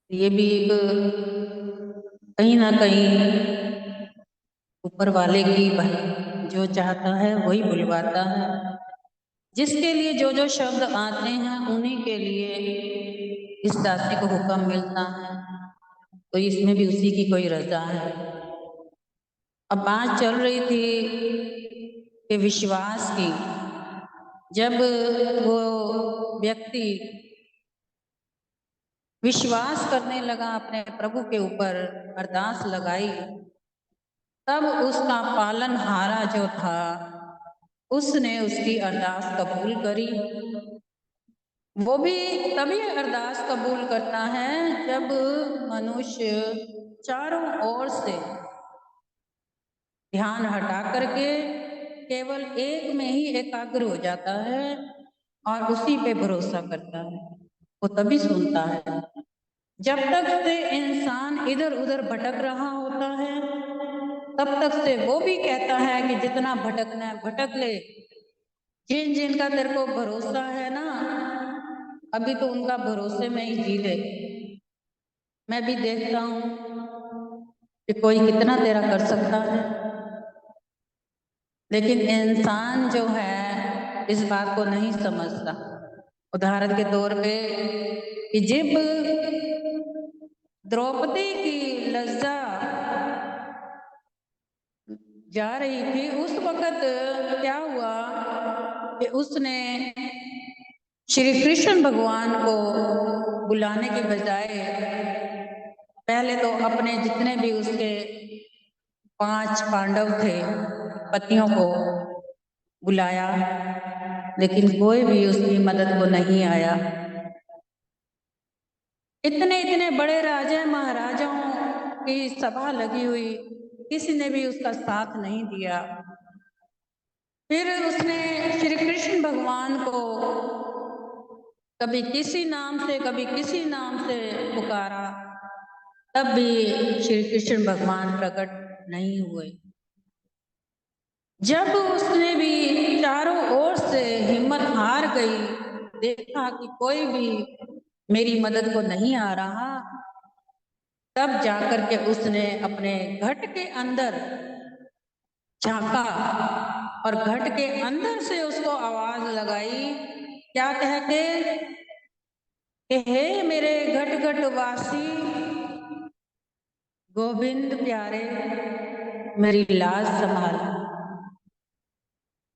ये भी एक कहीं ना कहीं ऊपर वाले की जो चाहता है वही बुलवाता है। जिसके लिए जो जो शब्द आते हैं उन्हीं के लिए इस दासी को हुक्म मिलता है, तो इसमें भी उसी की कोई रजा है। अब बात चल रही थी कि विश्वास की। जब वो व्यक्ति विश्वास करने लगा अपने प्रभु के ऊपर, अरदास लगाई, तब उसका पालनहारा जो था उसने उसकी अरदास कबूल करी। वो भी तभी अरदास कबूल करता है जब मनुष्य चारों ओर से ध्यान हटा करके केवल एक में ही एकाग्र हो जाता है और उसी पे भरोसा करता है, वो तभी सुनता है। जब तक से इंसान इधर उधर भटक रहा होता है तब तक से वो भी कहता है कि जितना भटकना है भटक ले, जिन जिनका तेरे को भरोसा है ना अभी तो उनका भरोसे में ही जी ले। मैं भी देखता हूँ कि कोई कितना तेरा कर सकता है, लेकिन इंसान जो है इस बात को नहीं समझता। उदाहरण के तौर पे कि जब द्रौपदी की लज्जा जा रही थी उस वक्त क्या हुआ कि उसने श्री कृष्ण भगवान को बुलाने के बजाय पहले तो अपने जितने भी उसके 5 पांडव थे पतियों को बुलाया, लेकिन कोई भी उसकी मदद को नहीं आया। इतने इतने बड़े राजा महाराजाओं की सभा लगी हुई, किसी ने भी उसका साथ नहीं दिया। फिर उसने श्री कृष्ण भगवान को कभी किसी नाम से कभी किसी नाम से पुकारा, तब भी श्री कृष्ण भगवान प्रकट नहीं हुए। जब उसने भी चारों ओर से हिम्मत हार गई, देखा कि कोई भी मेरी मदद को नहीं आ रहा, तब जाकर के उसने अपने घट के अंदर झांका और घट के अंदर से उसको आवाज लगाई, क्या कह के कि हे मेरे घट घट वासी गोविंद प्यारे, मेरी लाज संभाल।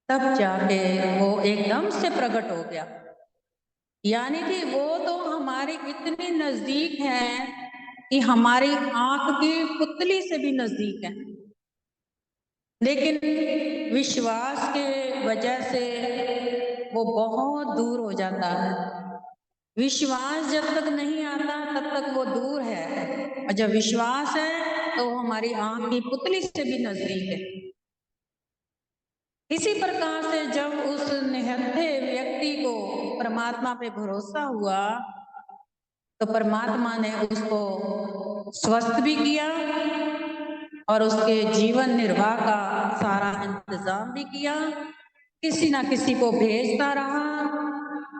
तब जाके वो एकदम से प्रकट हो गया। यानी कि वो तो हमारे इतने नजदीक है कि हमारी आंख की पुतली से भी नजदीक है, लेकिन विश्वास के वजह से वो बहुत दूर हो जाता है। विश्वास जब तक नहीं आता तब तक वो दूर है, और जब विश्वास है तो वो हमारी आंख की पुतली से भी नजदीक है। इसी प्रकार से जब उस निहत्थे व्यक्ति को परमात्मा पे भरोसा हुआ तो परमात्मा ने उसको स्वस्थ भी किया और उसके जीवन निर्वाह का सारा इंतजाम भी किया। किसी ना किसी को भेजता रहा,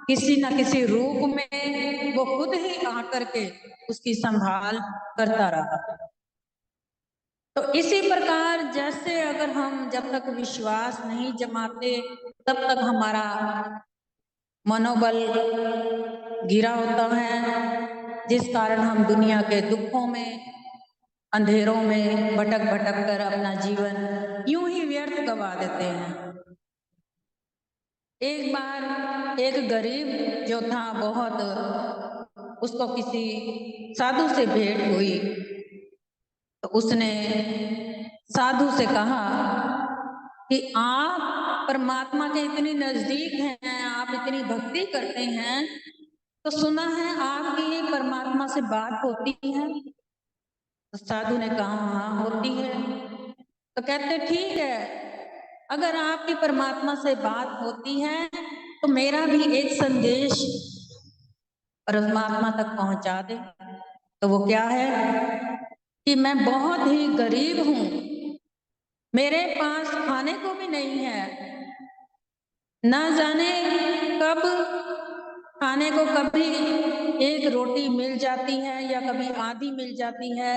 किसी ना किसी रूप में वो खुद ही आकर के उसकी संभाल करता रहा। तो इसी प्रकार जैसे अगर हम जब तक विश्वास नहीं जमाते तब तक हमारा मनोबल गिरा होता है, जिस कारण हम दुनिया के दुखों में अंधेरों में भटक भटक कर अपना जीवन यूं ही व्यर्थ गवा देते हैं। एक बार एक गरीब जो था बहुत, उसको किसी साधु से भेंट हुई, तो उसने साधु से कहा कि आप परमात्मा के इतनी नजदीक हैं, आप इतनी भक्ति करते हैं, तो सुना है आपकी परमात्मा से बात होती है। तो साधु ने कहा हाँ होती है। तो कहते ठीक है, अगर आपकी परमात्मा से बात होती है तो मेरा भी एक संदेश परमात्मा तक पहुंचा दे। तो वो क्या है कि मैं बहुत ही गरीब हूं, मेरे पास खाने को भी नहीं है, ना जाने कब खाने को कभी एक रोटी मिल जाती है या कभी आधी मिल जाती है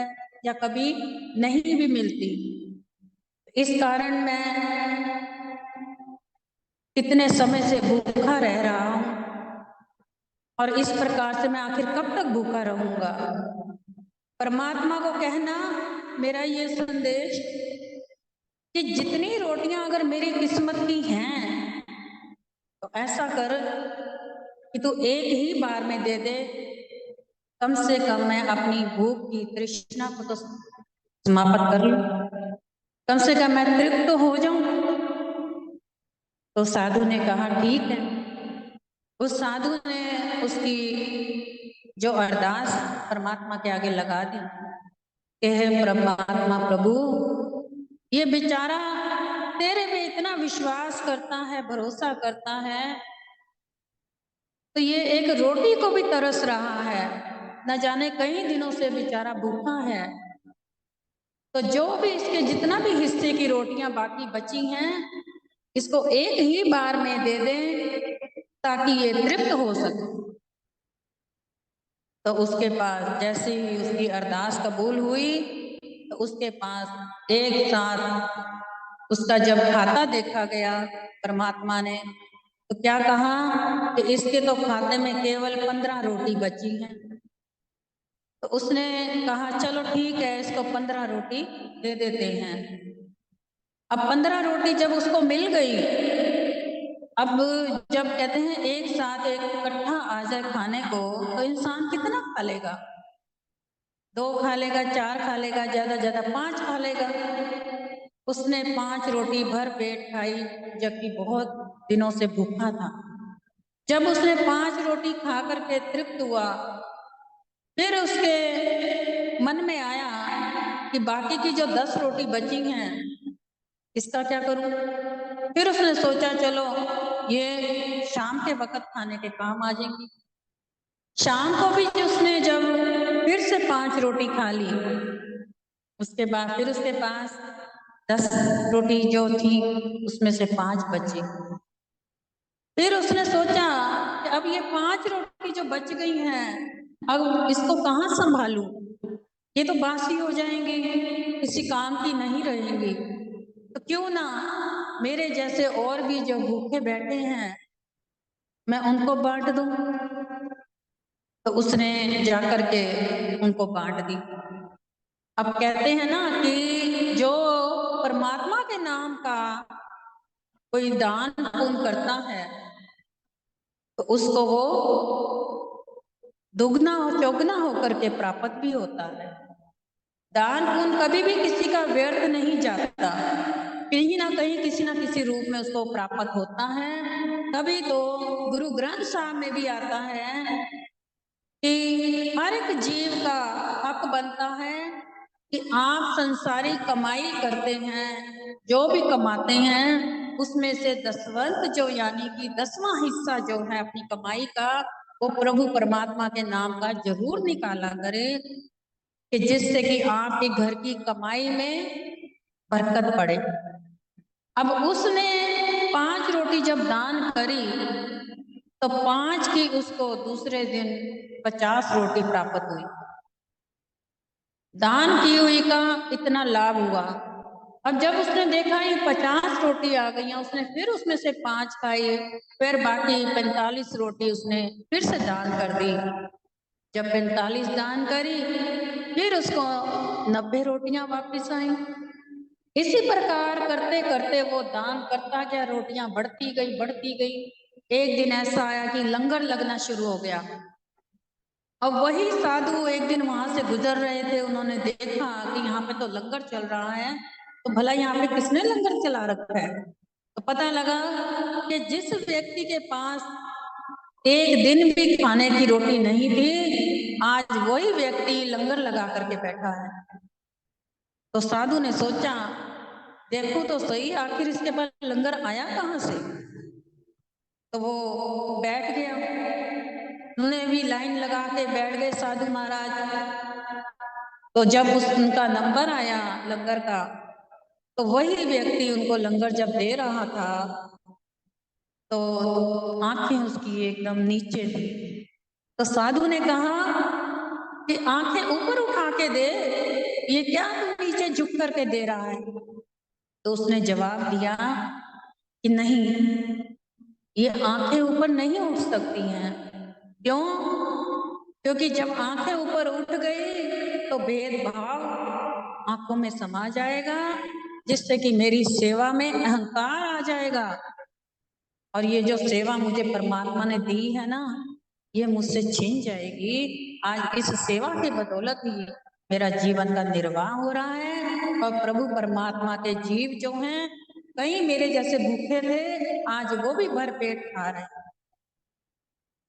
या कभी नहीं भी मिलती। इस कारण मैं कितने समय से भूखा रह रहा हूँ और इस प्रकार से मैं आखिर कब तक भूखा रहूंगा। परमात्मा को कहना मेरा ये संदेश कि जितनी रोटियां अगर मेरी किस्मत की हैं तो ऐसा कर कि तू एक ही बार में दे दे, कम से कम मैं अपनी भूख की तृष्णा को तो समाप्त कर लूं, कम से कम मैं तृप्त तो हो जाऊं। तो साधु ने कहा ठीक है। उस साधु ने उसकी जो अरदास परमात्मा के आगे लगा दी कि हे परमात्मा प्रभु, ये बेचारा तेरे पे इतना विश्वास करता है, भरोसा करता है, तो ये एक रोटी को भी तरस रहा है, न जाने कई दिनों से बेचारा भूखा है। तो जो भी इसके जितना भी हिस्से की रोटियां बाकी बची हैं, इसको एक ही बार में दे दें ताकि ये तृप्त हो सके। तो उसके पास जैसे ही उसकी अरदास कबूल हुई तो उसके पास एक साथ उसका जब खाता देखा गया परमात्मा ने, तो क्या कहा कि इसके तो खाते में केवल 15 रोटी बची है। तो उसने कहा चलो ठीक है, इसको 15 रोटी दे देते हैं। अब 15 रोटी जब उसको मिल गई, अब जब कहते हैं एक साथ एक इकट्ठा आ जाए खाने को तो इंसान कितना खा लेगा, 2 खा लेगा, 4 खा लेगा, ज्यादा ज्यादा 5 खा लेगा। उसने 5 रोटी भर पेट खाई जबकि बहुत दिनों से भूखा था। जब उसने 5 रोटी खा करके तृप्त हुआ, फिर उसके मन में आया कि बाकी की जो 10 रोटी बची हैं इसका क्या करूं। फिर उसने सोचा चलो ये शाम के वक्त खाने के काम आ जाएंगी। शाम को भी उसने जब फिर से 5 रोटी खा ली, उसके बाद फिर उसके पास 10 रोटी जो थी उसमें से 5 बची। फिर उसने सोचा कि अब ये 5 रोटी जो बच गई हैं, अब इसको कहाँ संभालूं, ये तो बासी हो जाएंगी, किसी काम की नहीं रहेंगी। तो क्यों ना मेरे जैसे और भी जो भूखे बैठे हैं मैं उनको बांट दूं। तो उसने जाकर के उनको बांट दी। अब कहते हैं ना कि जो परमात्मा के नाम का कोई दान पुण्य करता है तो उसको वो दुगना और चौगना होकर के प्राप्त भी होता है। दान पुण्य कभी भी किसी का व्यर्थ नहीं जाता, कहीं ना कहीं किसी ना किसी रूप में उसको प्राप्त होता है। तभी तो गुरु ग्रंथ साहब में भी आता है कि हर एक जीव का हक बनता है कि आप संसारी कमाई करते हैं, जो भी कमाते हैं उसमें से दसवंत जो यानी कि 10वां हिस्सा जो है अपनी कमाई का, वो प्रभु परमात्मा के नाम का जरूर निकाला करें कि जिससे कि आपके घर की कमाई में बरकत पड़े। अब उसने 5 रोटी जब दान करी तो 5 की उसको दूसरे दिन 50 रोटी प्राप्त हुई। दान की हुई का इतना लाभ हुआ। अब जब उसने देखा ये 50 रोटी आ गई, उसने फिर उसमें से 5 खाई, फिर बाकी 45 रोटी उसने फिर से दान कर दी। जब 45 दान करी फिर उसको 90 रोटियां वापस आई। इसी प्रकार करते करते वो दान करता गया, रोटियां बढ़ती गई बढ़ती गई। एक दिन ऐसा आया कि लंगर लगना शुरू हो गया। अब वही साधु एक दिन वहां से गुजर रहे थे, उन्होंने देखा कि यहाँ पे तो लंगर चल रहा है, तो भला यहाँ पे किसने लंगर चला रखा है। तो पता लगा कि जिस व्यक्ति के पास एक दिन भी खाने की रोटी नहीं थी, आज वही व्यक्ति लंगर लगा करके बैठा है। तो साधु ने सोचा देखो तो सही आखिर इसके पास लंगर आया कहाँ से। तो वो बैठ गया, उन्होंने भी लाइन लगा के बैठ गए साधु महाराज। तो जब उनका नंबर आया लंगर का, तो वही व्यक्ति उनको लंगर जब दे रहा था तो आंखें उसकी एकदम नीचे थी। तो साधु ने कहा कि आंखें ऊपर उठा के दे, ये क्या तू नीचे झुक करके दे रहा है? तो उसने जवाब दिया कि नहीं, ये आंखें ऊपर नहीं उठ सकती हैं। क्यों? क्योंकि जब आंखें ऊपर उठ गई तो भेदभाव आंखों में समा जाएगा, जिससे कि मेरी सेवा में अहंकार आ जाएगा। और ये जो सेवा मुझे परमात्मा ने दी है ना, ये मुझसे छीन जाएगी। आज इस सेवा की बदौलत ही मेरा जीवन का निर्वाह हो रहा है। और प्रभु परमात्मा के जीव जो हैं, कई मेरे जैसे भूखे थे, आज वो भी भर पेट खा रहे हैं।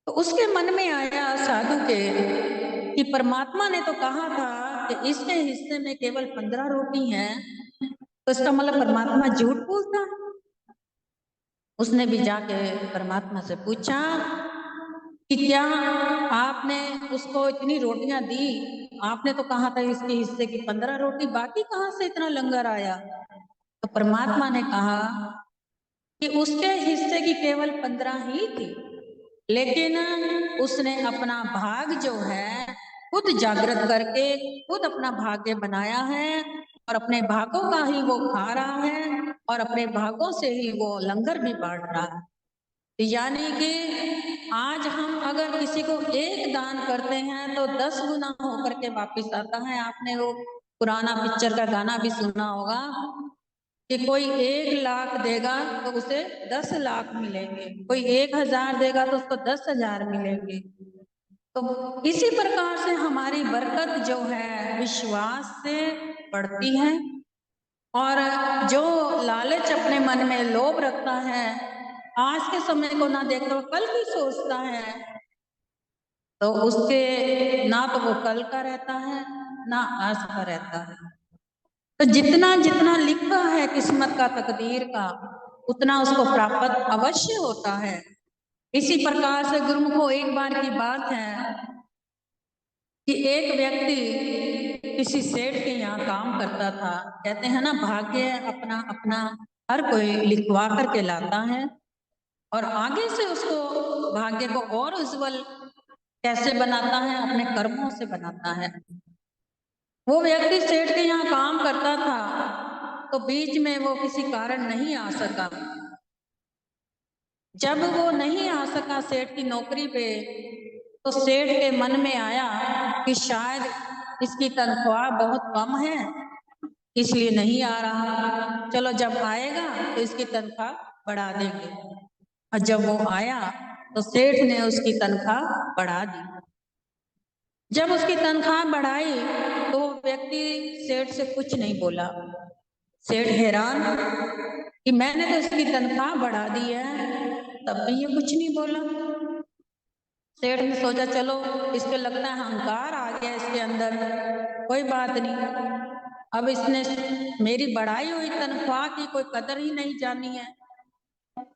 तो उसके मन में आया साधु के कि परमात्मा ने तो कहा था कि इसके हिस्से में केवल 15 रोटी हैं, तो इसका मतलब परमात्मा झूठ बोलता। उसने भी जाके परमात्मा से पूछा कि क्या आपने उसको इतनी रोटियां दी? आपने तो कहा था इसके हिस्से की 15 रोटी, बाकी कहाँ से इतना लंगर आया? तो परमात्मा ने कहा कि उसके हिस्से की केवल 15 ही थी, लेकिन उसने अपना भाग जो है खुद जागृत करके खुद अपना भाग्य बनाया है, और अपने भागों का ही वो खा रहा है, और अपने भागों से ही वो लंगर भी बांट रहा है। यानी कि आज हम अगर किसी को एक दान करते हैं तो 10 गुना होकर के वापिस आता है। आपने वो पुराना पिक्चर का गाना भी सुना होगा कि कोई 1 लाख देगा तो उसे 10 लाख मिलेंगे, कोई 1,000 देगा तो उसको 10,000 मिलेंगे। तो इसी प्रकार से हमारी बरकत जो है विश्वास से बढ़ती है। और जो लालच अपने मन में लोभ रखता है, आज के समय को ना देखकर कल की सोचता है, तो उसके ना तो वो कल का रहता है ना आज का रहता है। तो जितना जितना लिखा है किस्मत का, तकदीर का, उतना उसको प्राप्त अवश्य होता है। इसी प्रकार से गुरुमुखो एक बार की बात है कि एक व्यक्ति किसी सेठ के यहाँ काम करता था। कहते हैं ना, भाग्य अपना अपना हर कोई लिखवा करके लाता है, और आगे से उसको भाग्य को और उज्जवल कैसे बनाता है? अपने कर्मों से बनाता है। वो व्यक्ति सेठ के यहाँ काम करता था, तो बीच में वो किसी कारण नहीं आ सका। जब वो नहीं आ सका सेठ की नौकरी पे, तो सेठ के मन में आया कि शायद इसकी तनख्वाह बहुत कम है, इसलिए नहीं आ रहा। चलो जब आएगा तो इसकी तनख्वाह बढ़ा देंगे। और जब वो आया तो सेठ ने उसकी तनख्वाह बढ़ा दी। जब उसकी तनख्वाह बढ़ाई तो वो व्यक्ति सेठ से कुछ नहीं बोला। सेठ हैरान कि मैंने तो इसकी तनख्वाह बढ़ा दी है, तब भी ये कुछ नहीं बोला। सेठ ने सोचा चलो इसको लगता है अहंकार आ गया इसके अंदर, कोई बात नहीं। अब इसने मेरी बढ़ाई हुई तनख्वाह की कोई कदर ही नहीं जानी है।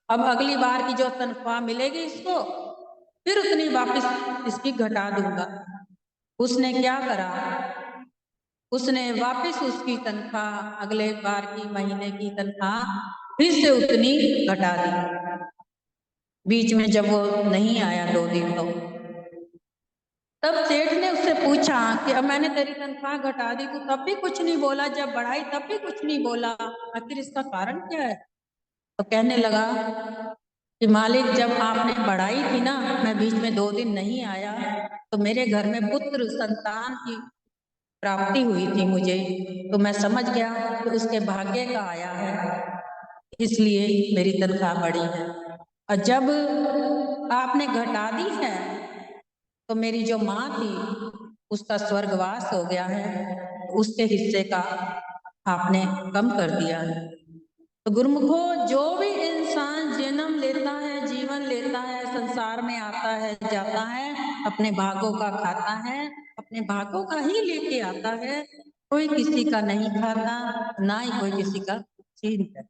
अब अगली बार की जो तनख्वाह मिलेगी इसको, फिर उतनी वापस इसकी घटा दूंगा। उसने क्या करा? उसने वापस उसकी तनख्वाह, अगले बार की महीने की तनख्वाह फिर से उतनी घटा दी। बीच में जब वो नहीं आया 2 दिन, तो तब सेठ ने उससे पूछा कि अब मैंने तेरी तनख्वाह घटा दी, तू तब भी कुछ नहीं बोला, जब बढ़ाई तब भी कुछ नहीं बोला, आखिर इसका कारण क्या है? तो कहने लगा कि मालिक, जब आपने बढ़ाई थी ना, मैं बीच में 2 दिन नहीं आया, तो मेरे घर में पुत्र संतान की प्राप्ति हुई थी मुझे, तो मैं समझ गया कि उसके भाग्य का आया है, इसलिए मेरी तनख्वाह बढ़ी है। और जब आपने घटा दी है तो मेरी जो माँ थी उसका स्वर्गवास हो गया है, उसके हिस्से का आपने कम कर दिया है। तो गुरुमुखो, जो भी इंसान जन्म लेता है, जीवन लेता है, संसार में आता है, जाता है, अपने भागों का खाता है, अपने भागों का ही लेके आता है। कोई किसी का नहीं खाता, ना ही कोई किसी का छीनता।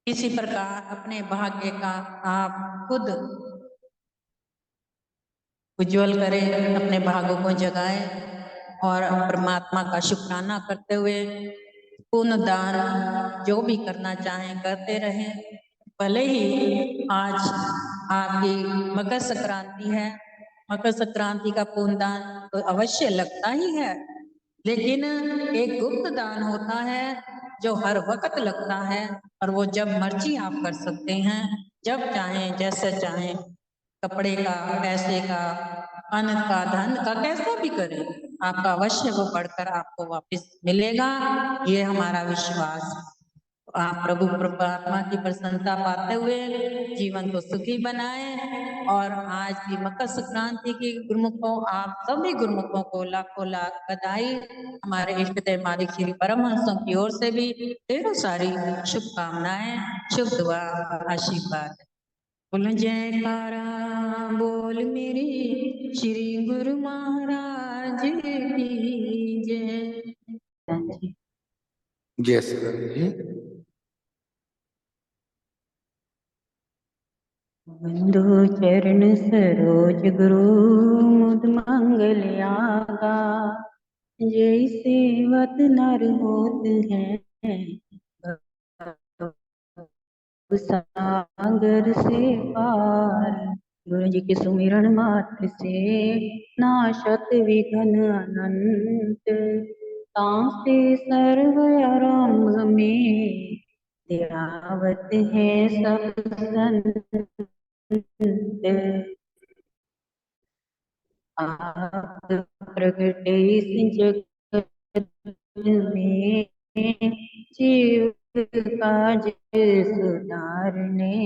इसी प्रकार अपने भाग्य का आप खुद उज्जवल करें, अपने भागों को जगाएं, और परमात्मा का शुक्राना करते हुए पुण्य दान जो भी करना चाहें करते रहें। भले ही आज आपकी मकर संक्रांति है, मकर संक्रांति का पुण्य दान तो अवश्य लगता ही है, लेकिन एक गुप्त दान होता है जो हर वक्त लगता है, और वो जब मर्जी आप कर सकते हैं, जब चाहें जैसे चाहें। कपड़े का, पैसे का, अन्न का, धन का, कैसा भी करें, आपका अवश्य वो बढ़कर आपको वापस मिलेगा, ये हमारा विश्वास है। आप प्रभु परमात्मा की प्रसन्नता पाते हुए जीवन को सुखी बनाएं। और आज की मकर संक्रांति की गुरुमुखों, आप सभी गुरुमुखों को लाखों लाख बधाई। हमारे इष्ट देव मालिक श्री परमहंसों की ओर से भी ढेरों सारी शुभकामनाएं, शुभ दुआ, आशीर्वाद। बोल जयकारा बोल मेरी श्री गुरु महाराज की जय। जय श्री राम जी। बंधु चरण सरोज गुरु मुद मंगल आगा, जैसे वत नर होत है सागर से पार। गुरु जी के सुमिरन मात्र से नाशत विघ्न अनंत, तासे सर्व आरंभ में ध्यावत है सब संत। आप प्रगटे इस जगत में जीव काज सुधारने,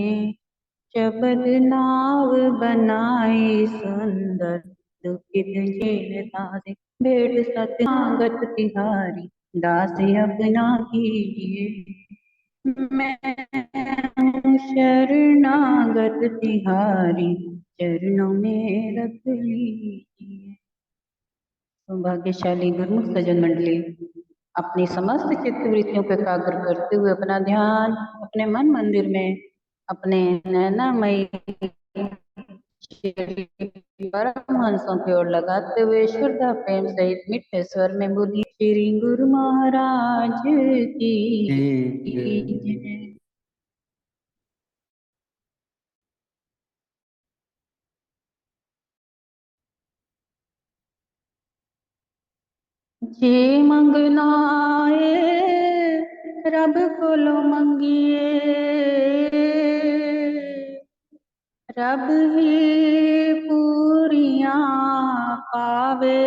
शबद नाव बनाई सुंदर, दुखित जीव दास भेंट सत्यागत तिहारी, दास अपना कीजिए मैं शरणागत तिहारी, चरणों में रख लीजिए। सौभाग्यशाली गुरुमुख सज्जन मंडली, अपनी समस्त चित्त वृत्तियों पर एकाग्र करते हुए अपना ध्यान अपने मन मंदिर में अपने नैनामयी परमहंसों की ओर लगाते हुए श्रद्धा प्रेम सहित मीठे स्वर में बोली, श्री गुरु महाराज की जय। जे मंगना है रब कोलो मंगिए, रब ही पूरियां पावे।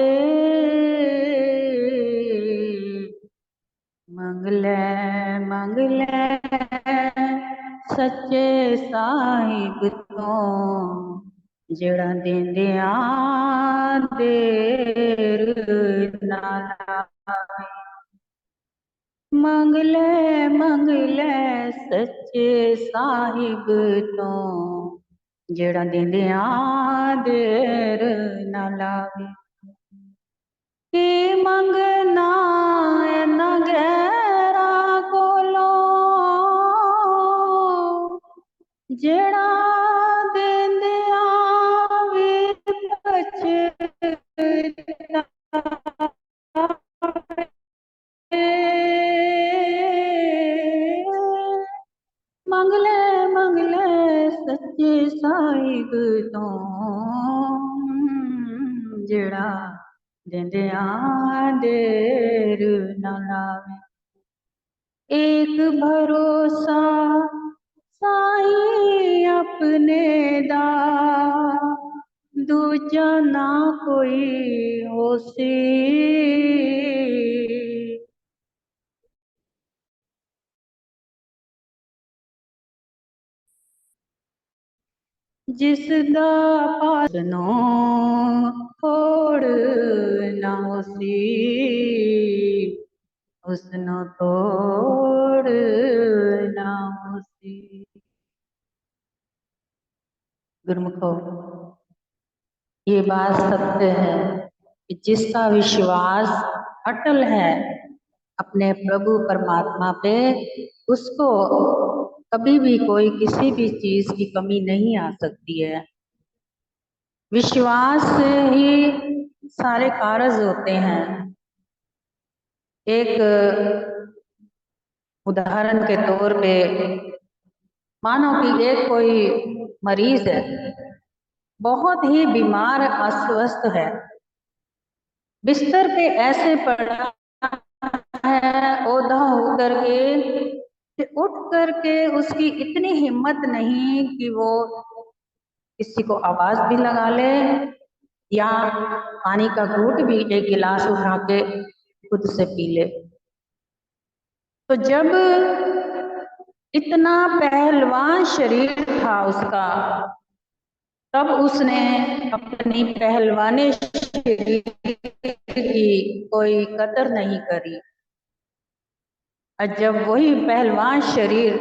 मंगले मंगले सच्चे साहिब तो, जेड़ा देंदे आ देर ना लाए। मंगले मंगले सच्चे साहिब तो, जेड़ा देंदे आ देर ना लावे। की मंगना न गैरा कोलो, जेड़ा देंदे आवे पछतावे। मंगले मंगले सच्चे साहिब तो, जेड़ा देंदे आ देर न लावे। एक भरोसा साईं अपने दा, दूजा ना कोई होसी। जिसदा पासनो थोड़ ना होसी, उसनो तोड़ ना होसी। गुरुमुखो, ये बात सत्य है कि जिसका विश्वास अटल है अपने प्रभु परमात्मा पे, उसको कभी भी कोई किसी भी चीज की कमी नहीं आ सकती है। विश्वास से ही सारे कारज होते हैं। एक उदाहरण के तौर पे मानो कि एक कोई मरीज है, बहुत ही बीमार अस्वस्थ है, बिस्तर पे ऐसे पड़ा है ओधा होकर के कि उठ करके उसकी इतनी हिम्मत नहीं कि वो किसी को आवाज भी लगा ले या पानी का घूंट भी एक गिलास उठा के खुद से पी ले। तो जब इतना पहलवान शरीर था उसका, तब उसने अपनी पहलवानी शरीर की कोई कदर नहीं करी। और जब वही पहलवान शरीर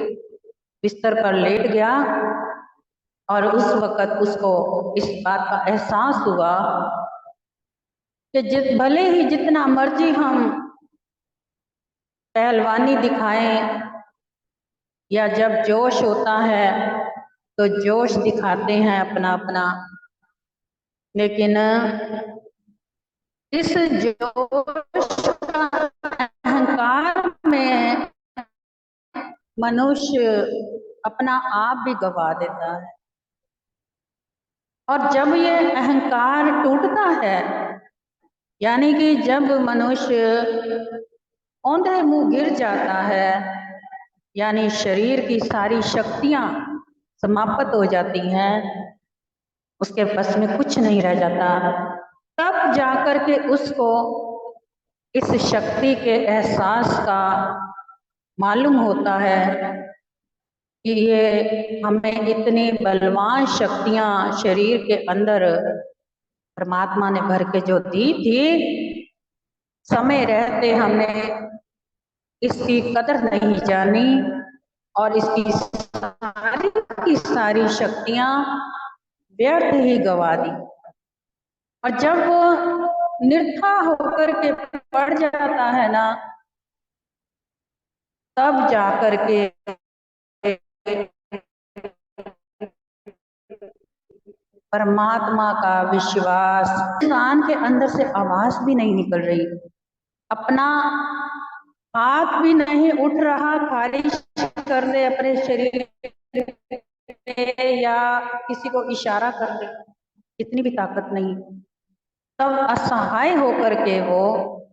बिस्तर पर लेट गया और उस वक़्त उसको इस बात का एहसास हुआ कि भले ही जितना मर्जी हम पहलवानी दिखाएं या जब जोश होता है तो जोश दिखाते हैं अपना अपना, लेकिन इस जोश का अहंकार में मनुष्य अपना आप भी गवा देता है। और जब ये अहंकार टूटता है, यानी कि जब मनुष्य औंधे मुंह गिर जाता है, यानी शरीर की सारी शक्तियां समाप्त हो जाती हैं, उसके बस में कुछ नहीं रह जाता, तब जाकर के उसको इस शक्ति के एहसास का मालूम होता है कि ये हमें इतनी बलवान शक्तियां शरीर के अंदर परमात्मा ने भर के जो दी थी, समय रहते हमने इसकी कदर नहीं जानी और इसकी सारी की सारी शक्तियां व्यर्थ ही गवा दी। और जब वो निर्था होकर के पड़ जाता है ना, तब जाकर के परमात्मा का विश्वास, इंसान के अंदर से आवाज भी नहीं निकल रही, अपना हाथ भी नहीं उठ रहा खारिज कर ले अपने शरीर पे या किसी को इशारा कर ले, इतनी भी ताकत नहीं। तब असहाय होकर के वो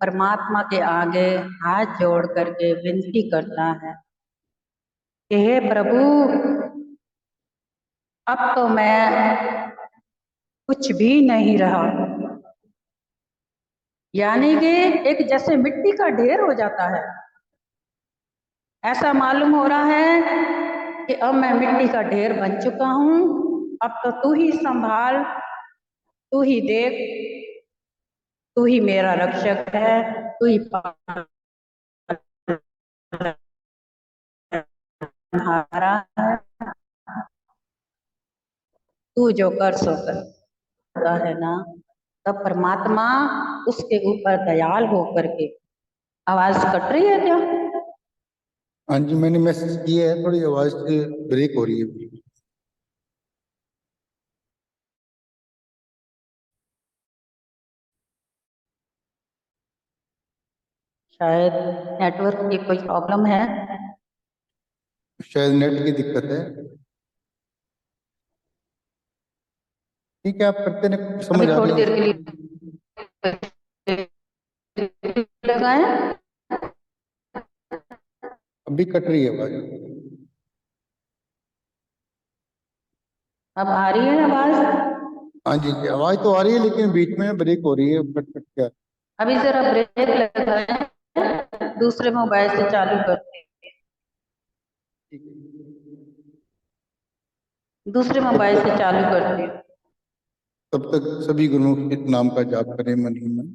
परमात्मा के आगे हाथ जोड़ करके विनती करता है कि हे प्रभु, अब तो मैं कुछ भी नहीं रहा। यानी कि एक जैसे मिट्टी का ढेर हो जाता है, ऐसा मालूम हो रहा है कि अब मैं मिट्टी का ढेर बन चुका हूं, अब तो तू ही संभाल, तू ही देख, तू ही मेरा रक्षक है, तू ही पालनहारा है, तू जो कर सो करता है ना। तब परमात्मा उसके ऊपर दयाल होकर के, आवाज कट रही है क्या? हाँ जी, मैंने मैसेज किया है, थोड़ी आवाज ब्रेक हो रही है। शायद नेटवर्क की कोई प्रॉब्लम है, शायद नेट की दिक्कत है। ठीक है, आप करते रहे, समझ आ थोड़ी रही देर के लिए लगाए। अभी कट रही है आवाज। अब आ रही है आवाज? हाँ जी, आवाज तो आ रही है लेकिन बीच में ब्रेक हो रही है, कट कट के। अभी जरा ब्रेक लगाए, दूसरे मोबाइल से चालू करते हैं, दूसरे मोबाइल से चालू करते हैं। तब तक सभी गुरुओं के नाम का जाप करें मन ही मन।